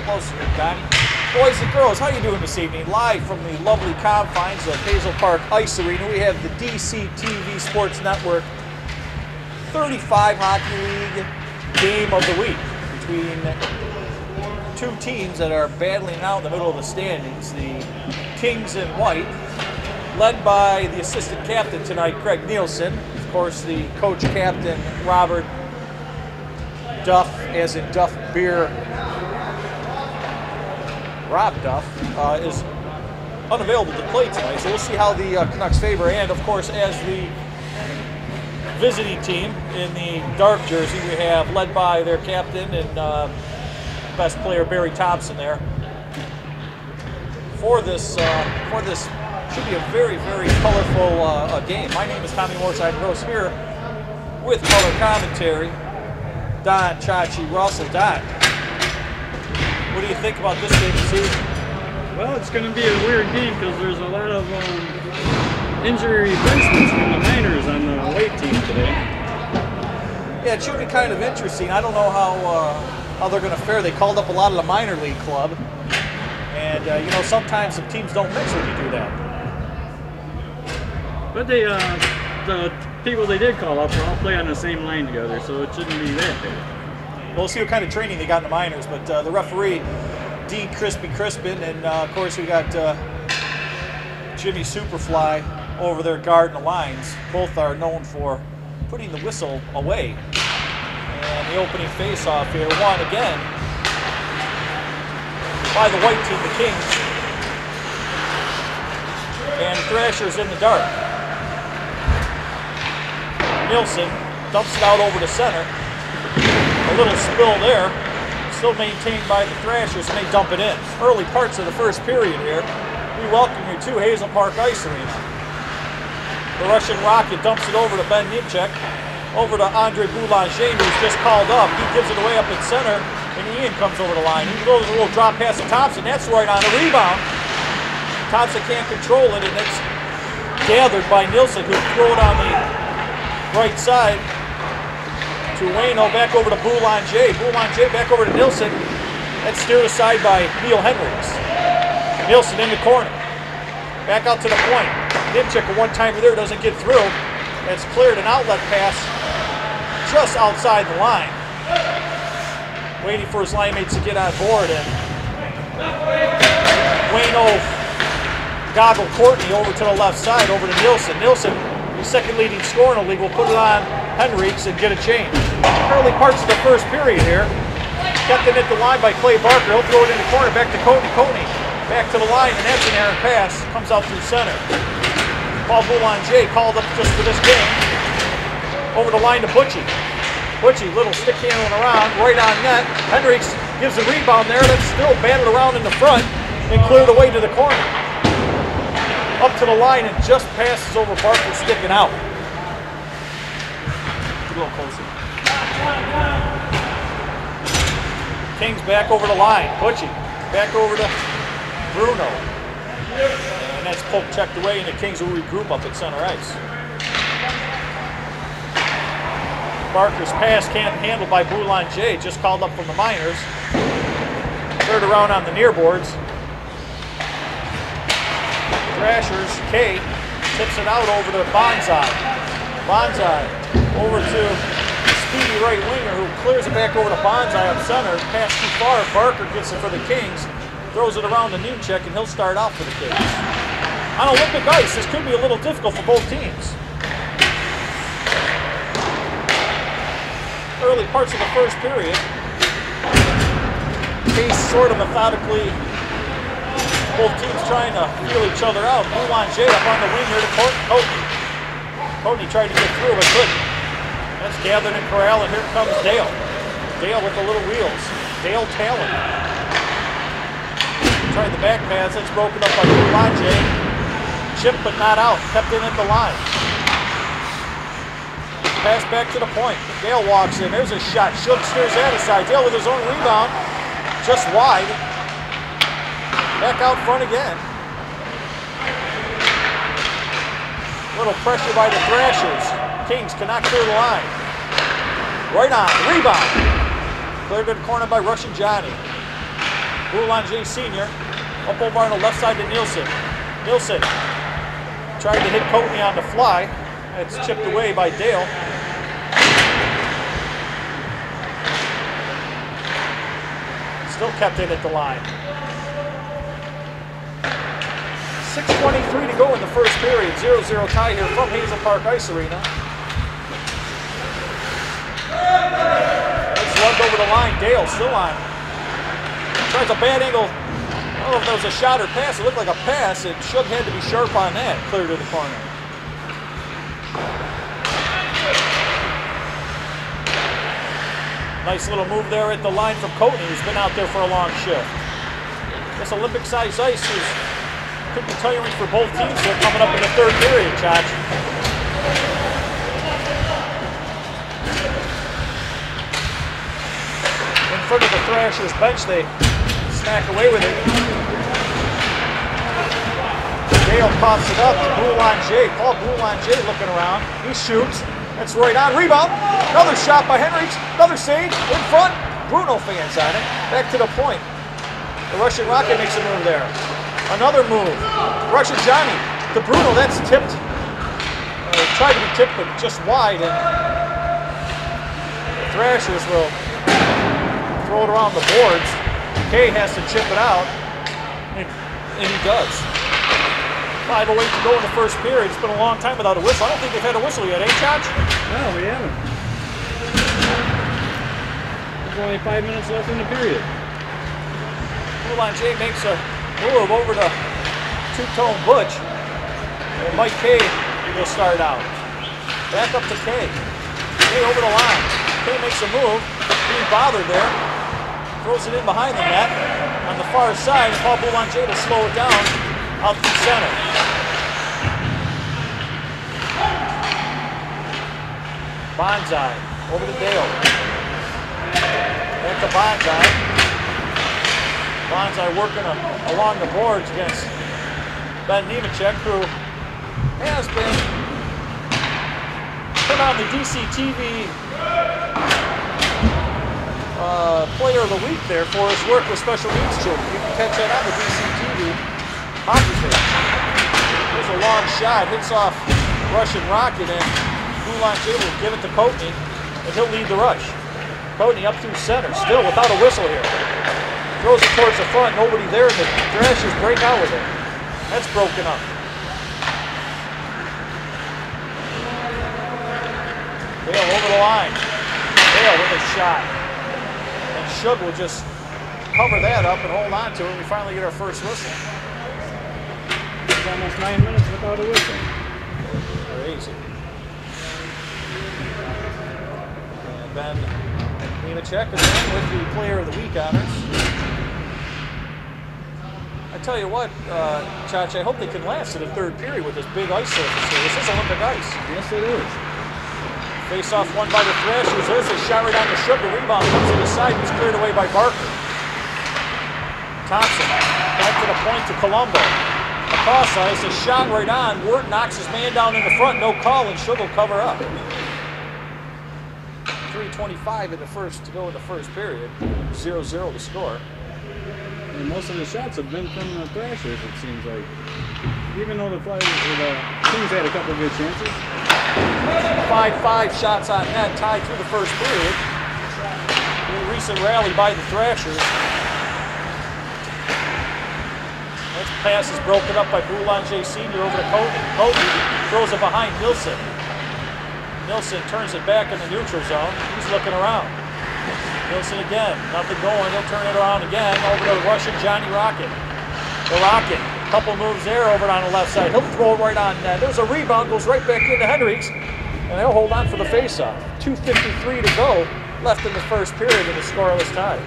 closer here, Donnie. Boys and girls, how you doing this evening? Live from the lovely confines of Hazel Park Ice Arena, we have the Dctv Sports Network 35 Hockey League Game of the Week between two teams that are battling out in the middle of the standings. The Kings in white, led by the assistant captain tonight, Craig Nielsen. Of course, the coach captain, Robert Duff, as in Duff Beer, Rob Duff, is unavailable to play tonight, so we'll see how the Canucks favor. And of course, as the visiting team in the dark jersey, we have, led by their captain and best player Barry Thompson there. For this should be a very, very colorful game. My name is Tommy Moorside Gross here with color commentary, Don Chachi Russell. Don, what do you think about this game this evening? Well, it's going to be a weird game because there's a lot of injury replacements from the minors on the away team today. Yeah, it should be kind of interesting. I don't know how they're going to fare. They called up a lot of the minor league club, and you know, sometimes the teams don't mix when you do that. But they, the people they did call up will all play on the same line together, so it shouldn't be that bad. We'll see what kind of training they got in the minors, but the referee, Dean Crispin, and of course we got Jimmy Superfly over there guarding the lines. Both are known for putting the whistle away. And the opening face-off here, won again by the white team, the Kings. And Thrashers in the dark. Nielsen dumps it out over the center. A little spill there, still maintained by the Thrashers, and they dump it in. Early parts of the first period here. We welcome you to Hazel Park Ice Arena. The Russian Rocket dumps it over to Ben Nimchek, over to Andre Boulanger, who's just called up. He gives it away up in center, and Ian comes over the line. He throws a little drop pass to Thompson. That's right on the rebound. Thompson can't control it, and it's gathered by Nielsen, who threw it on the right side to Wayno, back over to Boulanger. Boulanger back over to Nielsen. That's steered aside by Neil Henriks. Nielsen in the corner. Back out to the point. Nimchek, a one-timer there, doesn't get through. That's cleared, an outlet pass just outside the line. Waiting for his line mates to get on board, and Wayno goggle Courtney over to the left side, over to Nielsen. Nielsen, the second leading scorer in the league, will put it on Henriks and get a change. Early parts of the first period here. Kept it at the line by Clay Barker. He'll throw it in the corner, back to Courtney. Courtney back to the line, and that's an errant pass. Comes out through center. Paul Boulanger called up just for this game. Over the line to Butchie. Butchie, little stick handling around, right on net. Henriks gives a rebound there. That's still batted around in the front and cleared away to the corner. Up to the line and just passes over Barker, sticking out. A little closer. Kings back over the line. Butchie back over to Bruno. And that's poke checked away, and the Kings will regroup up at center ice. Barker's pass can't handled by Boulanger, just called up from the minors. Third around on the near boards. Thrashers, K tips it out over to Bonsai. Bonsai over to the speedy right winger, who clears it back over to Bonsai up center. Pass too far. Barker gets it for the Kings. Throws it around to Nimchek, and he'll start out for the Kings. On Olympic ice, this could be a little difficult for both teams. Early parts of the first period. Pace sort of methodically. Both teams trying to feel each other out. Boulanger up on the wing here to Courtney. Courtney tried to get through, but couldn't. That's gathered and corral, and here comes Dale. Dale with the little wheels. Dale Talon. Tried the back pass. That's broken up by Boulanger. Chipped but not out. Kept in at the line. Pass back to the point. Dale walks in. There's a shot. Shook steers that aside. Dale with his own rebound. Just wide. Back out front again. Little pressure by the Thrashers. Kings cannot clear the line. Right on. Rebound. Cleared to the corner by Russian Johnny. Boulanger Sr. up over on the left side to Nielsen. Nielsen tried to hit Coatney on the fly. It's chipped away by Dale. Still kept it at the line. 6:23 to go in the first period. 0-0 tie here from Hazel Park Ice Arena. It's lugged over the line. Dale still on. Tries a bad angle. I don't know if that was a shot or pass. It looked like a pass. And Shug had to be sharp on that. Clear to the corner. Nice little move there at the line from Coatney, who's been out there for a long shift. This Olympic-sized ice could be tiring for both teams here coming up in the third period, Chach. In front of the Thrashers bench, they snack away with it. Dale pops it up to Boulanger. Paul Boulanger looking around. He shoots. That's right on. Rebound. Another shot by Henriques. Another save. In front. Bruno fans on it. Back to the point. The Russian Rocket makes a move there. Another move. Russian Johnny to Bruno. That's tipped. Tried to be tipped, but just wide. And the Thrashers will throw it around the boards. Kay has to chip it out. And he does. 5:08 to go in the first period. It's been a long time without a whistle. I don't think they've had a whistle yet, eh, Chach? No, we haven't. There's only 5 minutes left in the period. Boulanger makes a move over to two-tone Butch. And Mike Kay will start out. Back up to Kay. Kay over the line. Kay makes a move. Being bothered there. Throws it in behind the net. On the far side, Paul Boulanger to slow it down. Out to center. Bonsai over to Dale. Back to Bonsai. Bonsai working along the boards against Ben Nemechek, who has been put on the Dctv Player of the Week there for his work with special needs children. You can catch that on the Dctv hockey page. There's a long shot, hits off Russian Rocket, and Boulanger will give it to Coatney, and he'll lead the rush. Coatney up through center, still without a whistle here. Throws it towards the front, nobody there, and the Thrashers break out with it. That's broken up. Dale over the line. Dale with a shot. And Shug will just cover that up and hold on to it, and we finally get our first whistle. It's almost 9 minutes without a whistle. Crazy. And Ben Nemechek again with the Player of the Week honors. I tell you what, Chach, I hope they can last to the third period with this big ice surface here. This is Olympic ice. Yes, it is. Face off won by the Thrashers. There's a shot right on the Shug. The rebound comes to the side. It's cleared away by Barker. Thompson back to the point to Colombo. Across ice, a shot right on. Ward knocks his man down in the front. No call, and Shug will cover up. 3:25 in the first to go in the first period. 0-0 to score. And most of the shots have been from the Thrashers, it seems like. Even though the Flyers or the Kings had a couple good chances. 5-5 shots on net, tied through the first period. A recent rally by the Thrashers. This pass is broken up by Boulanger Sr. over to Coatney. Coatney throws it behind Nielsen. Nielsen turns it back in the neutral zone. He's looking around. Nielsen again, nothing going. He'll turn it around again over to Russian Johnny Rocket. The Rocket, couple moves there over on the left side. He'll throw it right on net. There's a rebound, goes right back into Henriques, and they'll hold on for the faceoff. 2:53 to go left in the first period in the scoreless tie.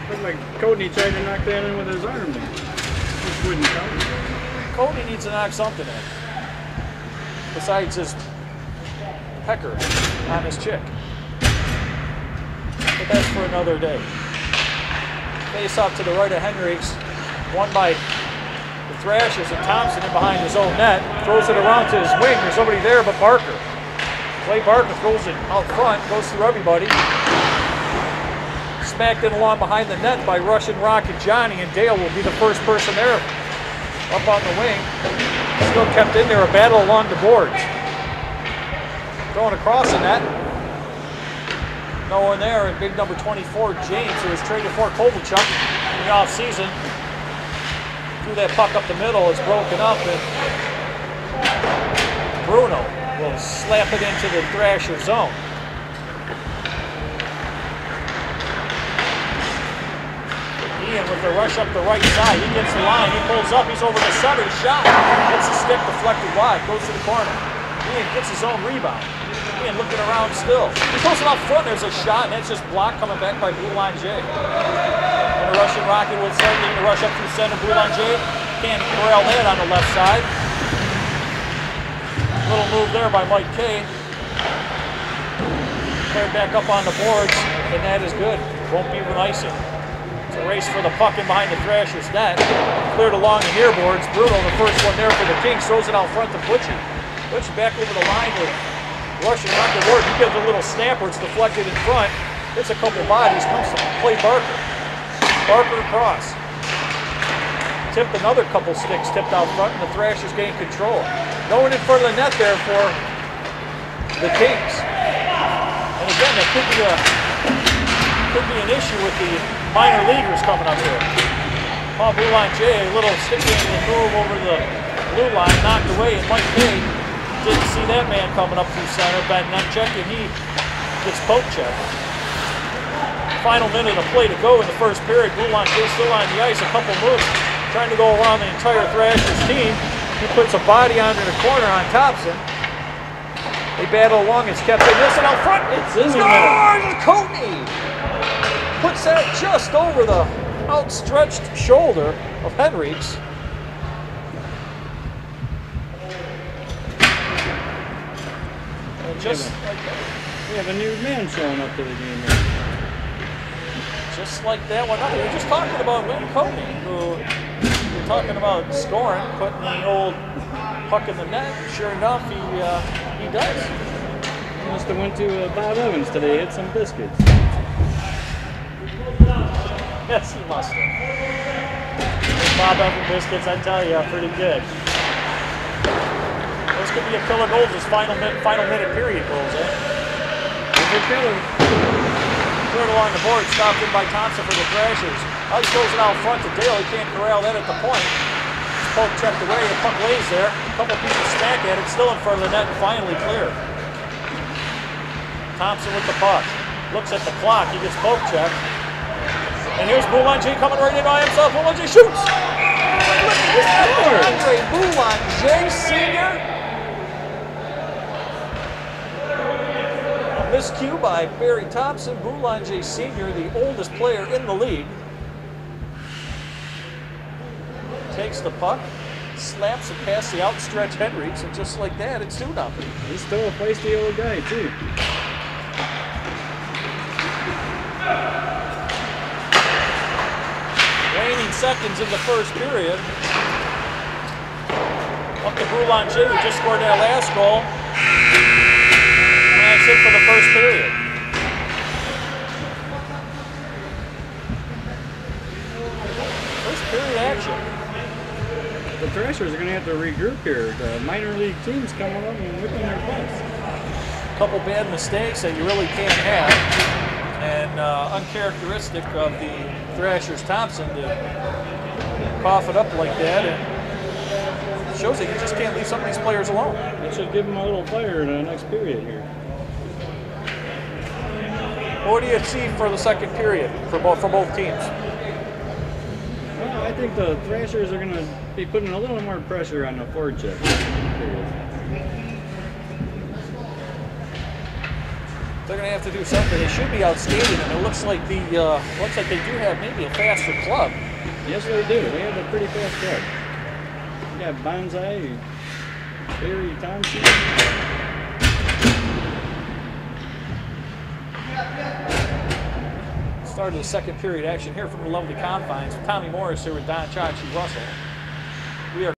Looked like Coatney tried to knock that in with his arm there. Just wouldn't come. Coatney needs to knock something in, besides his pecker on his chick. But that's for another day. Face off to the right of Henriques, won by the Thrashers, and Thompson in behind his own net. Throws it around to his wing. There's nobody there but Barker. Clay Barker throws it out front, goes through everybody. smacked in along behind the net by Russian Rocket Johnny, and Dale will be the first person there up on the wing. Still kept in there, a battle along the boards. Going across the net. No one there, and big number 24, James, who was traded for Kovalchuk in the offseason. Threw that puck up the middle, it's broken up, and Bruno will slap it into the Thrasher zone. Ian with the rush up the right side. He gets the line, he pulls up, he's over the center, shot. Gets the stick deflected wide, goes to the corner. Ian gets his own rebound. Ian looking around still. He goes out front, there's a shot, and that's just blocked coming back by Boulanger. And the Russian Rocket will start needing to rush up through center. Boulanger can't corral that on the left side. Little move there by Mike Kay. Cleared back up on the boards, and that is good. Won't be even icing. It's a race for the puck in behind the Thrashers' net. Cleared along the near boards. Bruno, the first one there for the Kings, throws it out front to Butchie. Butchie back over the line with Russian Rocket Ward. He gives a little snapper. It's deflected in front. Hits a couple bodies. Comes to play Barker. Barker across. Tipped another couple sticks tipped out front, and the Thrashers gain control. No one in front of the net there for the Kings. And again, that could be an issue with the minor leaguers coming up here. Paul Boulanger, a little stick-handling move over the blue line, knocked away, and Mike Kay didn't see that man coming up through center. Bad nut check, and he gets poke checked. Final minute of play to go in the first period. Boulanger still on the ice, a couple moves, trying to go around the entire Thrashers team. He puts a body onto the corner on Thompson. They battle along, it's kept in. Listen out front. It's in there. Coatney puts that just over the outstretched shoulder of Henriques. And just like that. We have a new man showing up to the game here. Just like that one. We were just talking about Lynn Coatney, who we're talking about scoring, putting the old puck in the net. Sure enough, he does. He must have went to Bob Evans today, hit some biscuits. Yes, he must have. Those Bob Evans biscuits, I tell you, are pretty good. Those could be a killer goals as final minute period goals, eh? It's a killer. Third along the board, stopped in by Thompson for the Thrashers. He throws it out front to Dale. He can't corral that at the point. His poke checked away. The puck lays there. A couple people smack at it. Still in front of the net and finally clear. Thompson with the puck. Looks at the clock. He gets poke checked. And here's Boulanger coming right in by himself. Boulanger shoots! Andre Boulanger, senior. A miscue by Barry Thompson. Boulanger, senior, the oldest player in the league. Takes the puck, slaps it past the outstretched Henriques, and just like that, it's 2-0. He's still a feisty old guy, too. Waning seconds in the first period. Up to Boulanger, who just scored that last goal. And that's it for the first period. First period action. The Thrashers are going to have to regroup here. The minor league team's coming up and whipping their butts. A couple bad mistakes that you really can't have. And uncharacteristic of the Thrashers Thompson to cough it up like that. And it shows that you just can't leave some of these players alone. It should give them a little fire in the next period here. What do you see for the second period for both teams? Well, I think the Thrashers are going to be putting a little more pressure on the forecheck. They're going to have to do something. They should be outskating, and it looks like they do have maybe a faster club. Yes, they do. They have a pretty fast club. You got Bonsai, Barry Thompson. Start of the second period action here from the lovely confines. Tommy Morris here with Don Chachi Russell.